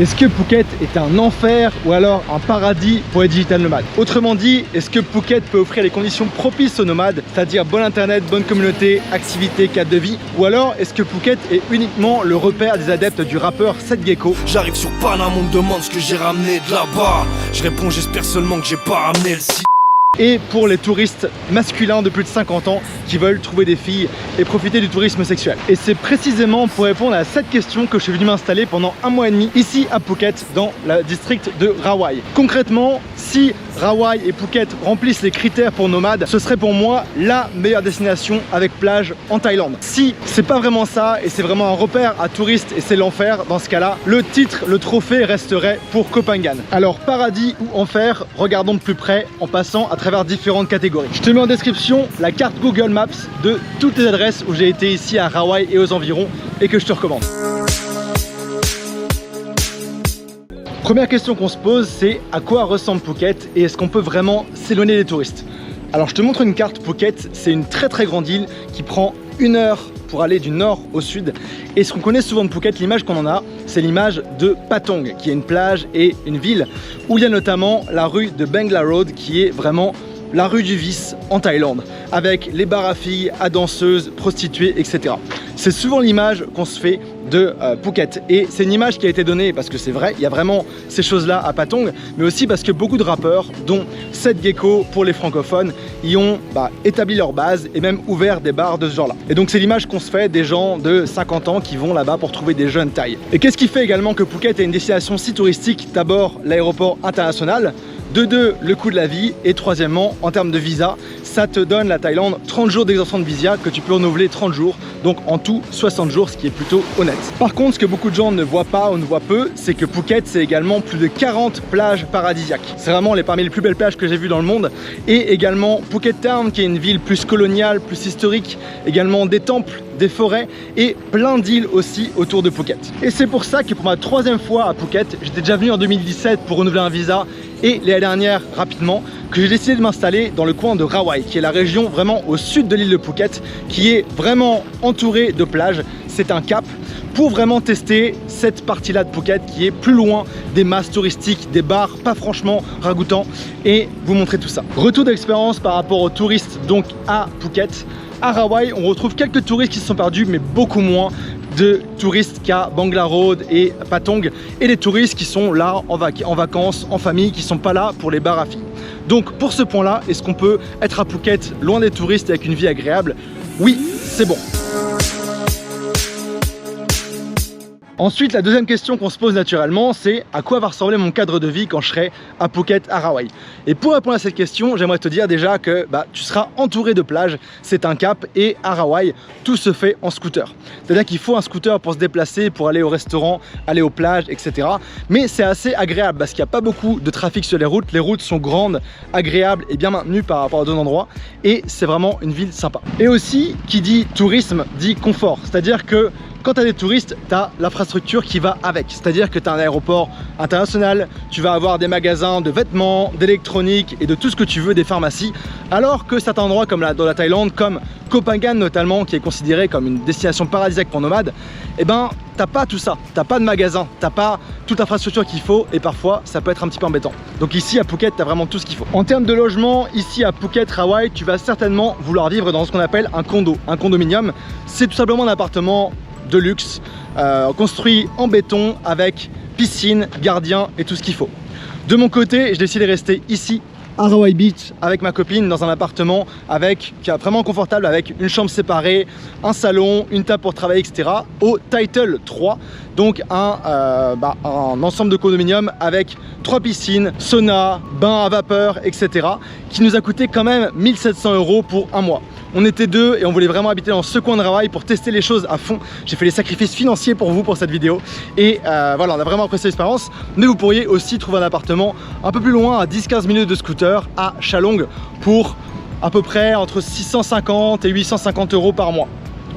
Est-ce que Phuket est un enfer ou alors un paradis pour les digital nomades? Autrement dit, est-ce que Phuket peut offrir les conditions propices aux nomades, c'est-à-dire bon internet, bonne communauté, activité, cadre de vie? Ou alors est-ce que Phuket est uniquement le repère des adeptes du rappeur Seth Gecko? J'arrive sur Panama, on me demande ce que j'ai ramené de là-bas. Je réponds, j'espère seulement que j'ai pas ramené le site. Et pour les touristes masculins de plus de 50 ans qui veulent trouver des filles et profiter du tourisme sexuel. Et c'est précisément pour répondre à cette question que je suis venu m'installer pendant 1 mois et demi ici à Phuket, dans le district de Rawai. Concrètement, si Rawai et Phuket remplissent les critères pour nomades, ce serait pour moi la meilleure destination avec plage en Thaïlande. Si c'est pas vraiment ça et c'est vraiment un repère à touristes et c'est l'enfer, dans ce cas-là, le titre, le trophée resterait pour Koh Phangan. Alors paradis ou enfer, regardons de plus près en passant à travers différentes catégories. Je te mets en description la carte Google Maps de toutes les adresses où j'ai été ici à Rawai et aux environs et que je te recommande. Première question qu'on se pose, c'est à quoi ressemble Phuket et est-ce qu'on peut vraiment s'éloigner des touristes? Alors je te montre une carte Phuket, c'est une très grande île qui prend 1 heure pour aller du nord au sud. Et ce qu'on connaît souvent de Phuket, l'image qu'on en a, c'est l'image de Patong, qui est une plage et une ville où il y a notamment la rue de Bangla Road, qui est vraiment la rue du vice en Thaïlande, avec les bars à filles, à danseuses, prostituées, etc. C'est souvent l'image qu'on se fait de Phuket. Et c'est une image qui a été donnée parce que c'est vrai, il y a vraiment ces choses-là à Patong, mais aussi parce que beaucoup de rappeurs, dont Seth Gecko pour les francophones, y ont établi leur base et même ouvert des bars de ce genre-là. Et donc c'est l'image qu'on se fait des gens de 50 ans qui vont là-bas pour trouver des jeunes Thaïs. Et qu'est-ce qui fait également que Phuket est une destination si touristique? D'abord, l'aéroport international. De deux, le coût de la vie. Et troisièmement, en termes de visa, ça te donne la Thaïlande 30 jours d'exemption de visa que tu peux renouveler 30 jours. Donc en tout 60 jours, ce qui est plutôt honnête. Par contre, ce que beaucoup de gens ne voient pas ou ne voient peu, c'est que Phuket, c'est également plus de 40 plages paradisiaques. C'est vraiment parmi les plus belles plages que j'ai vues dans le monde. Et également Phuket Town, qui est une ville plus coloniale, plus historique. Également des temples, des forêts et plein d'îles aussi autour de Phuket. Et c'est pour ça que pour ma 3e fois à Phuket, j'étais déjà venu en 2017 pour renouveler un visa et l'année dernière rapidement, que j'ai décidé de m'installer dans le coin de Rawai, qui est la région vraiment au sud de l'île de Phuket, qui est vraiment entourée de plages. C'est un cap pour vraiment tester cette partie-là de Phuket qui est plus loin des masses touristiques, des bars pas franchement ragoûtants, et vous montrer tout ça. Retour d'expérience par rapport aux touristes donc à Phuket. À Rawai, on retrouve quelques touristes qui se sont perdus, mais beaucoup moins de touristes qu'à Bangla Road et Patong, et les touristes qui sont là en vacances, en famille, qui sont pas là pour les bars à filles. Donc pour ce point là, est-ce qu'on peut être à Phuket loin des touristes et avec une vie agréable? Oui, c'est bon. Ensuite, la deuxième question qu'on se pose naturellement, c'est à quoi va ressembler mon cadre de vie quand je serai à Phuket, à Rawai? Et pour répondre à cette question, j'aimerais te dire déjà que tu seras entouré de plages, c'est un cap, et à Rawai, tout se fait en scooter. C'est-à-dire qu'il faut un scooter pour se déplacer, pour aller au restaurant, aller aux plages, etc. Mais c'est assez agréable parce qu'il n'y a pas beaucoup de trafic sur les routes sont grandes, agréables et bien maintenues par rapport à d'autres endroits, et c'est vraiment une ville sympa. Et aussi, qui dit tourisme, dit confort, c'est-à-dire que quand tu as des touristes, tu as l'infrastructure qui va avec. C'est-à-dire que tu as un aéroport international, tu vas avoir des magasins de vêtements, d'électronique et de tout ce que tu veux, des pharmacies. Alors que certains endroits comme dans la Thaïlande, comme Koh Phangan notamment, qui est considéré comme une destination paradisiaque pour nomades, eh ben t'as pas tout ça, t'as pas de magasin, t'as pas toute l'infrastructure qu'il faut et parfois ça peut être un petit peu embêtant. Donc ici à Phuket, t'as vraiment tout ce qu'il faut. En termes de logement, ici à Phuket, Rawai, tu vas certainement vouloir vivre dans ce qu'on appelle un condo, un condominium. C'est tout simplement un appartement de luxe, construit en béton avec piscine, gardien et tout ce qu'il faut. De mon côté, j'ai décidé de rester ici à Rawai Beach avec ma copine dans un appartement qui est vraiment confortable, avec une chambre séparée, un salon, une table pour travailler, etc. au Title 3, donc un ensemble de condominium avec 3 piscines, sauna, bain à vapeur, etc. qui nous a coûté quand même 1 700 € pour 1 mois. On était 2 et on voulait vraiment habiter dans ce coin de Rawai pour tester les choses à fond. J'ai fait les sacrifices financiers pour vous pour cette vidéo. Et voilà, on a vraiment apprécié l'expérience. Mais vous pourriez aussi trouver un appartement un peu plus loin, à 10-15 minutes de scooter, à Chalong, pour à peu près entre 650 et 850 € par mois.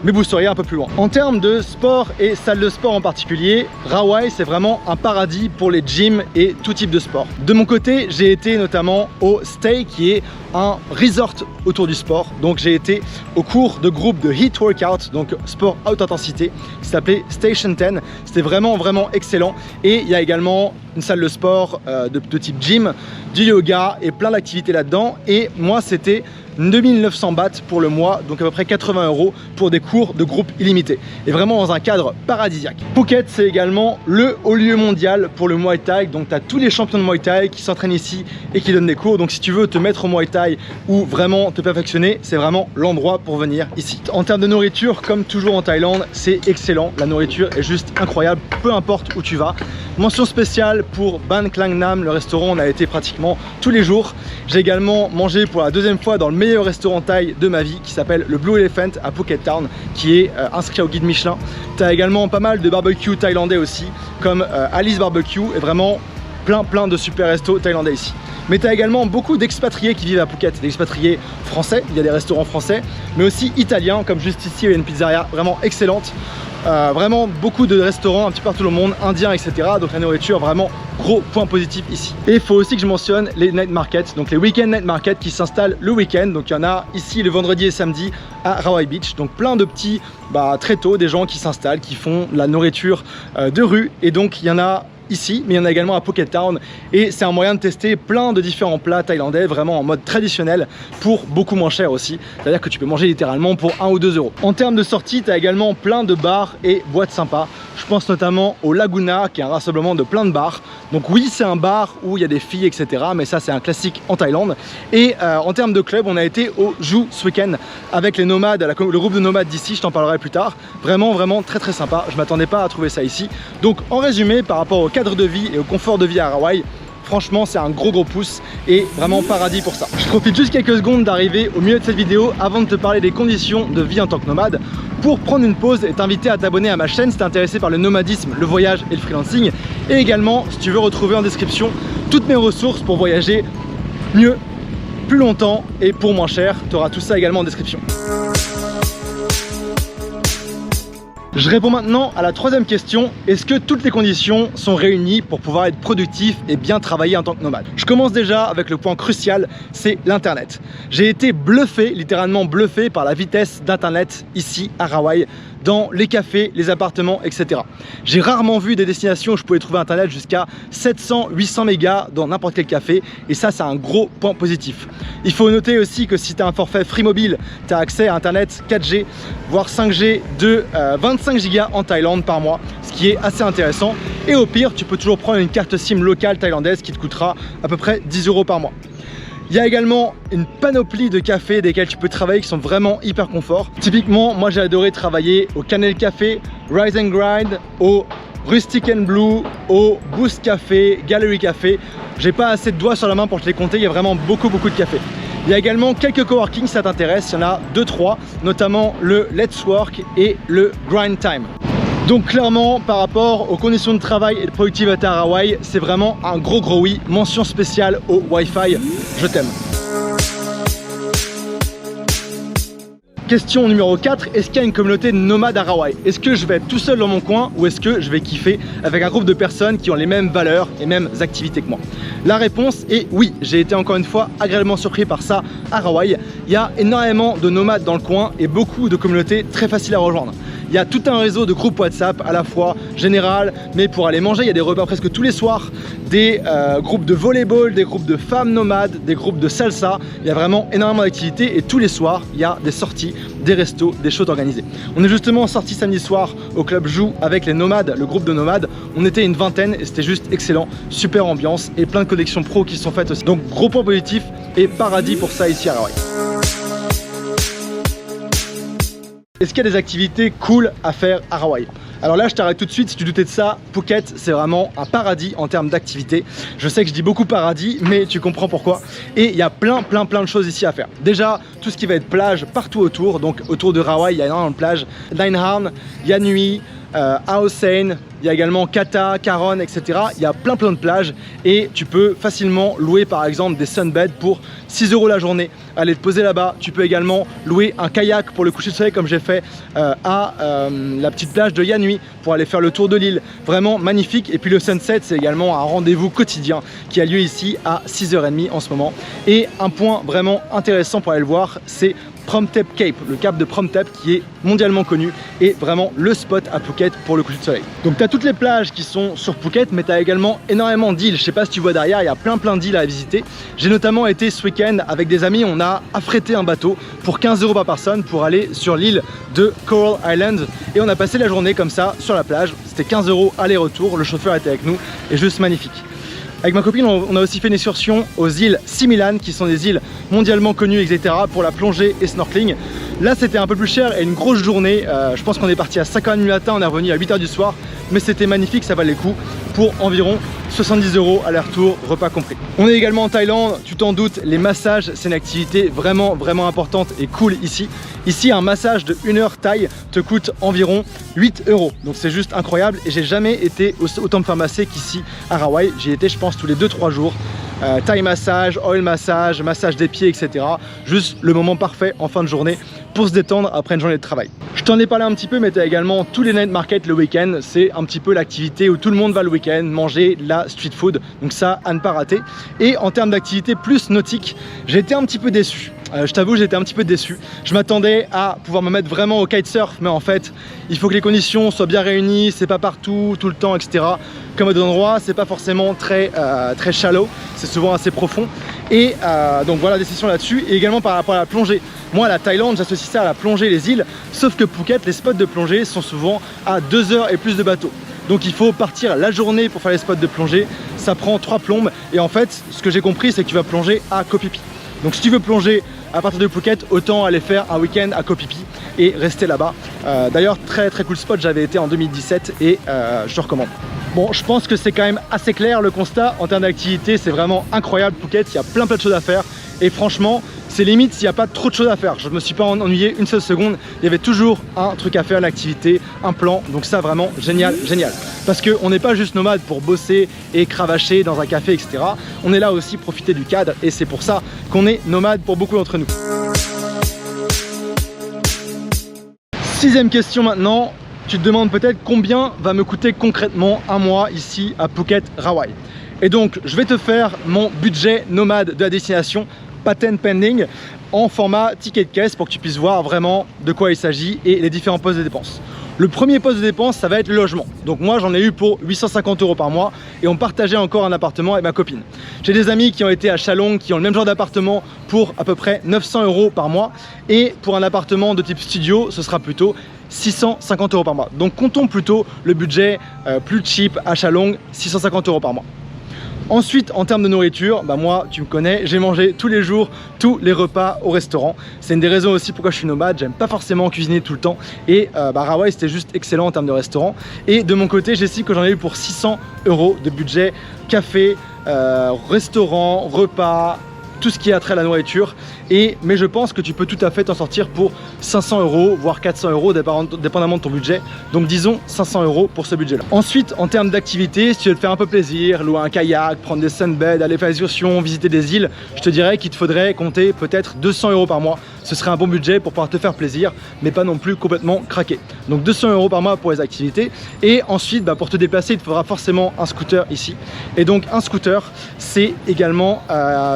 mais vous seriez un peu plus loin. En termes de sport et salle de sport en particulier, Rawai c'est vraiment un paradis pour les gyms et tout type de sport. De mon côté, j'ai été notamment au Stay qui est un resort autour du sport. Donc j'ai été au cours de groupe de HIIT workout, donc sport haute intensité, qui s'appelait Station 10. C'était vraiment excellent. Et il y a également une salle de sport de type gym, du yoga et plein d'activités là-dedans. Et moi c'était 2900 bahts pour le mois, donc à peu près 80 € pour des cours de groupe illimité. Et vraiment dans un cadre paradisiaque. Phuket, c'est également le haut lieu mondial pour le Muay Thai. Donc tu as tous les champions de Muay Thai qui s'entraînent ici et qui donnent des cours. Donc si tu veux te mettre au Muay Thai ou vraiment te perfectionner, c'est vraiment l'endroit pour venir ici. En termes de nourriture, comme toujours en Thaïlande, c'est excellent. La nourriture est juste incroyable, peu importe où tu vas. Mention spéciale pour Ban Klang Nam, le restaurant, on a été pratiquement tous les jours. J'ai également mangé pour la deuxième fois dans le meilleur restaurant thaï de ma vie qui s'appelle le Blue Elephant à Phuket Town, qui est inscrit au guide Michelin. Tu as également pas mal de barbecues thaïlandais aussi, comme Alice Barbecue, et vraiment plein de super restos thaïlandais ici. Mais tu as également beaucoup d'expatriés qui vivent à Phuket, des expatriés français, il y a des restaurants français, mais aussi italiens, comme juste ici il y a une pizzeria vraiment excellente. Vraiment beaucoup de restaurants un petit peu partout dans le monde, indiens, etc. Donc la nourriture, vraiment gros point positif ici. Et il faut aussi que je mentionne les night markets, donc les week-end night markets qui s'installent le week-end. Donc il y en a ici le vendredi et samedi à Rawai Beach. Donc plein de petits, très tôt, des gens qui s'installent, qui font la nourriture de rue. Et donc il y en a ici, mais il y en a également à Phuket Town et c'est un moyen de tester plein de différents plats thaïlandais vraiment en mode traditionnel pour beaucoup moins cher aussi, c'est à dire que tu peux manger littéralement pour 1 ou 2 €. En termes de sortie, tu as également plein de bars et boîtes sympas. Je pense notamment au Laguna qui est un rassemblement de plein de bars. Donc oui, c'est un bar où il y a des filles, etc. Mais ça, c'est un classique en Thaïlande. Et en termes de club, on a été au Ju ce week-end avec les nomades, le groupe de nomades d'ici, je t'en parlerai plus tard. Vraiment très sympa. Je m'attendais pas à trouver ça ici. Donc en résumé, par rapport au cadre de vie et au confort de vie à Rawai, franchement c'est un gros pouce et vraiment paradis pour ça. Je profite juste quelques secondes d'arriver au milieu de cette vidéo avant de te parler des conditions de vie en tant que nomade pour prendre une pause et t'inviter à t'abonner à ma chaîne si t'es intéressé par le nomadisme, le voyage et le freelancing, et également si tu veux retrouver en description toutes mes ressources pour voyager mieux, plus longtemps et pour moins cher. Tu auras tout ça également en description. Je réponds maintenant à la troisième question. Est-ce que toutes les conditions sont réunies pour pouvoir être productif et bien travailler en tant que nomade? Je commence déjà avec le point crucial, c'est l'internet. J'ai été bluffé, littéralement bluffé par la vitesse d'internet ici à Rawai, dans les cafés, les appartements, etc. J'ai rarement vu des destinations où je pouvais trouver internet jusqu'à 700-800 mégas dans n'importe quel café, et ça c'est un gros point positif. Il faut noter aussi que si tu as un forfait Free Mobile, tu as accès à internet 4G voire 5G de 25 Go en Thaïlande par mois, ce qui est assez intéressant. Et au pire, tu peux toujours prendre une carte SIM locale thaïlandaise qui te coûtera à peu près 10 € par mois. Il y a également une panoplie de cafés desquels tu peux travailler qui sont vraiment hyper confort. Typiquement, moi j'ai adoré travailler au Canal Café, Rise and Grind, au Rustic and Blue, au Boost Café, Gallery Café. J'ai pas assez de doigts sur la main pour te les compter, il y a vraiment beaucoup de cafés. Il y a également quelques coworking si ça t'intéresse, il y en a 2-3, notamment le Let's Work et le Grind Time. Donc clairement, par rapport aux conditions de travail et de productivité à Rawai, c'est vraiment un gros oui. Mention spéciale au Wi-Fi, je t'aime. Question numéro 4, est-ce qu'il y a une communauté de nomades à Rawai? Est-ce que je vais être tout seul dans mon coin ou est-ce que je vais kiffer avec un groupe de personnes qui ont les mêmes valeurs et mêmes activités que moi? La réponse est oui, j'ai été encore une fois agréablement surpris par ça à Rawai. Il y a énormément de nomades dans le coin et beaucoup de communautés très faciles à rejoindre. Il y a tout un réseau de groupes WhatsApp à la fois général, mais pour aller manger, il y a des repas presque tous les soirs, des groupes de volleyball, des groupes de femmes nomades, des groupes de salsa. Il y a vraiment énormément d'activités et tous les soirs, il y a des sorties, des restos, des shows organisés. On est justement sorti samedi soir au club Ju avec les nomades, le groupe de nomades. On était une vingtaine et c'était juste excellent, super ambiance et plein de connexions pro qui sont faites aussi. Donc gros point positif et paradis pour ça ici à Rawai. Est-ce qu'il y a des activités cool à faire à Rawai? Alors là, je t'arrête tout de suite, si tu doutais de ça, Phuket, c'est vraiment un paradis en termes d'activités. Je sais que je dis beaucoup paradis, mais tu comprends pourquoi. Et il y a plein de choses ici à faire. Déjà, tout ce qui va être plage partout autour. Donc autour de Rawai, il y a énormément de plages. Nine Harn, Yanui, Ao Sein, il y a également Kata, Karon, etc. Il y a plein de plages et tu peux facilement louer par exemple des sunbeds pour 6 € la journée, aller te poser là-bas. Tu peux également louer un kayak pour le coucher de soleil comme j'ai fait à la petite plage de Yanui pour aller faire le tour de l'île. Vraiment magnifique. Et puis le sunset, c'est également un rendez-vous quotidien qui a lieu ici à 6h30 en ce moment. Et un point vraiment intéressant pour aller le voir, c'est Promthep Cape, le cap de Promthep qui est mondialement connu et vraiment le spot à Phuket pour le coucher de soleil. Donc tu as toutes les plages qui sont sur Phuket, mais tu as également énormément d'îles. Je sais pas si tu vois derrière, il y a plein d'îles à visiter. J'ai notamment été ce week-end avec des amis, on a affrété un bateau pour 15 € par personne pour aller sur l'île de Coral Island et on a passé la journée comme ça sur la plage. C'était 15 € aller-retour, le chauffeur était avec nous et juste magnifique. Avec ma copine, on a aussi fait une excursion aux îles Similan, qui sont des îles mondialement connues, etc. pour la plongée et snorkeling. Là, c'était un peu plus cher et une grosse journée. Je pense qu'on est parti à 5h30 du matin, on est revenu à 8h du soir. Mais c'était magnifique, ça valait le coup pour environ 70 € aller-retour, repas compris. On est également en Thaïlande, tu t'en doutes, les massages, c'est une activité vraiment importante et cool ici. Ici, un massage de 1 heure thaï te coûte environ 8 €. Donc c'est juste incroyable et j'ai jamais été autant me faire masser qu'ici à Rawai. J'y étais, je pense, tous les 2-3 jours. Thai massage, oil massage, massage des pieds, etc. Juste le moment parfait en fin de journée pour se détendre après une journée de travail. Je t'en ai parlé un petit peu, mais tu as également tous les night markets le week-end. C'est un petit peu l'activité où tout le monde va le week-end manger de la street food. Donc ça, à ne pas rater. Et en termes d'activité plus nautique, j'ai été un petit peu déçu. Je t'avoue, j'étais un petit peu déçu. Je m'attendais à pouvoir me mettre vraiment au kitesurf, mais en fait, il faut que les conditions soient bien réunies, c'est pas partout, tout le temps, etc. Comme à d'autres endroits, c'est pas forcément très shallow, c'est souvent assez profond. Et donc voilà des sessions là-dessus. Et également par rapport à la plongée. Moi, la Thaïlande, j'associe ça à la plongée, les îles. Sauf que Phuket, les spots de plongée sont souvent à 2 heures et plus de bateau. Donc il faut partir la journée pour faire les spots de plongée. Ça prend 3 plombes. Et en fait, ce que j'ai compris, c'est que tu vas plonger à Koh Phi Phi. Donc si tu veux plonger à partir de Phuket, autant aller faire un week-end à Koh Phi Phi et rester là-bas. D'ailleurs, très cool spot, j'avais été en 2017 et je te recommande. Bon, je pense que c'est quand même assez clair le constat. En termes d'activité, c'est vraiment incroyable Phuket, il y a plein de choses à faire. Et franchement, c'est limite s'il n'y a pas trop de choses à faire. Je ne me suis pas ennuyé une seule seconde. Il y avait toujours un truc à faire, une activité, un plan. Donc ça, vraiment, génial. Parce qu'on n'est pas juste nomade pour bosser et cravacher dans un café, etc. On est là aussi profiter du cadre et c'est pour ça qu'on est nomade pour beaucoup d'entre nous. 6e question maintenant. Tu te demandes peut-être combien va me coûter concrètement un mois ici à Phuket, Rawai. Et donc, je vais te faire mon budget nomade de la destination, patent pending, en format ticket de caisse pour que tu puisses voir vraiment de quoi il s'agit et les différents postes de dépenses. Le premier poste de dépense, ça va être le logement. Donc moi, j'en ai eu pour 850 € par mois et on partageait encore un appartement avec ma copine. J'ai des amis qui ont été à Chalong, qui ont le même genre d'appartement pour à peu près 900 € par mois. Et pour un appartement de type studio, ce sera plutôt 650 € par mois. Donc comptons plutôt le budget plus cheap à Chalong, 650 € par mois. Ensuite, en termes de nourriture, bah moi, tu me connais, j'ai mangé tous les jours, tous les repas au restaurant. C'est une des raisons aussi pourquoi je suis nomade, j'aime pas forcément cuisiner tout le temps. Et Rawai, c'était juste excellent en termes de restaurant. Et de mon côté, j'estime que j'en ai eu pour 600 € de budget, café, restaurant, repas, tout ce qui a trait à la nourriture. Mais je pense que tu peux tout à fait t'en sortir pour 500 €, voire 400 €, dépendamment de ton budget. Donc disons 500 € pour ce budget-là. Ensuite, en termes d'activité, si tu veux te faire un peu plaisir, louer un kayak, prendre des sunbeds, aller faire des excursions, visiter des îles, je te dirais qu'il te faudrait compter peut-être 200 € par mois. Ce serait un bon budget pour pouvoir te faire plaisir, mais pas non plus complètement craquer. Donc 200 € par mois pour les activités. Et ensuite, pour te déplacer, il te faudra forcément un scooter ici. Et donc un scooter, c'est également,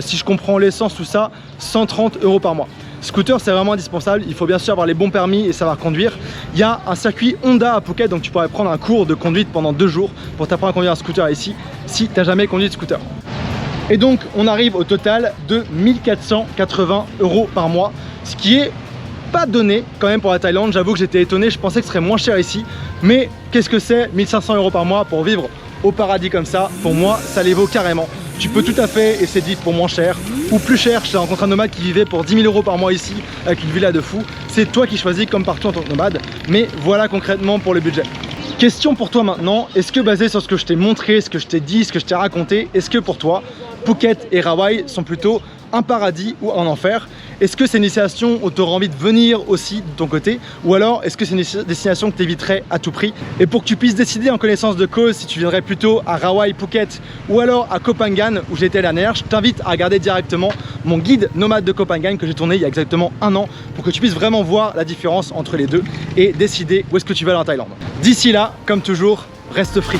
si je comprends l'essence, tout ça, 130 € par mois. Scooter, c'est vraiment indispensable. Il faut bien sûr avoir les bons permis et savoir conduire. Il y a un circuit Honda à Phuket, donc tu pourrais prendre un cours de conduite pendant 2 jours pour t'apprendre à conduire un scooter ici, si tu n'as jamais conduit de scooter. Et donc, on arrive au total de 1480 € par mois, ce qui est pas donné quand même pour la Thaïlande. J'avoue que j'étais étonné, je pensais que ce serait moins cher ici. Mais qu'est-ce que c'est 1500 € par mois pour vivre au paradis comme ça? Pour moi, ça les vaut carrément. Tu peux tout à fait essayer de vivre pour moins cher ou plus cher. J'ai rencontré un nomade qui vivait pour 10 000 € par mois ici avec une villa de fou. C'est toi qui choisis comme partout en tant que nomade. Mais voilà concrètement pour le budget. Question pour toi maintenant, est-ce que basé sur ce que je t'ai montré, ce que je t'ai dit, ce que je t'ai raconté, est-ce que pour toi, Phuket et Rawai sont plutôt un paradis ou un enfer. Est-ce que c'est une destination où tu auras envie de venir aussi de ton côté, ou alors est-ce que c'est une destination que tu éviterais à tout prix? Et pour que tu puisses décider en connaissance de cause si tu viendrais plutôt à Rawai, Phuket ou alors à Koh Phangan où j'étais l'année dernière, je t'invite à regarder directement mon guide nomade de Koh Phangan que j'ai tourné il y a exactement un an pour que tu puisses vraiment voir la différence entre les deux et décider où est-ce que tu vas aller en Thaïlande. D'ici là, comme toujours, reste free.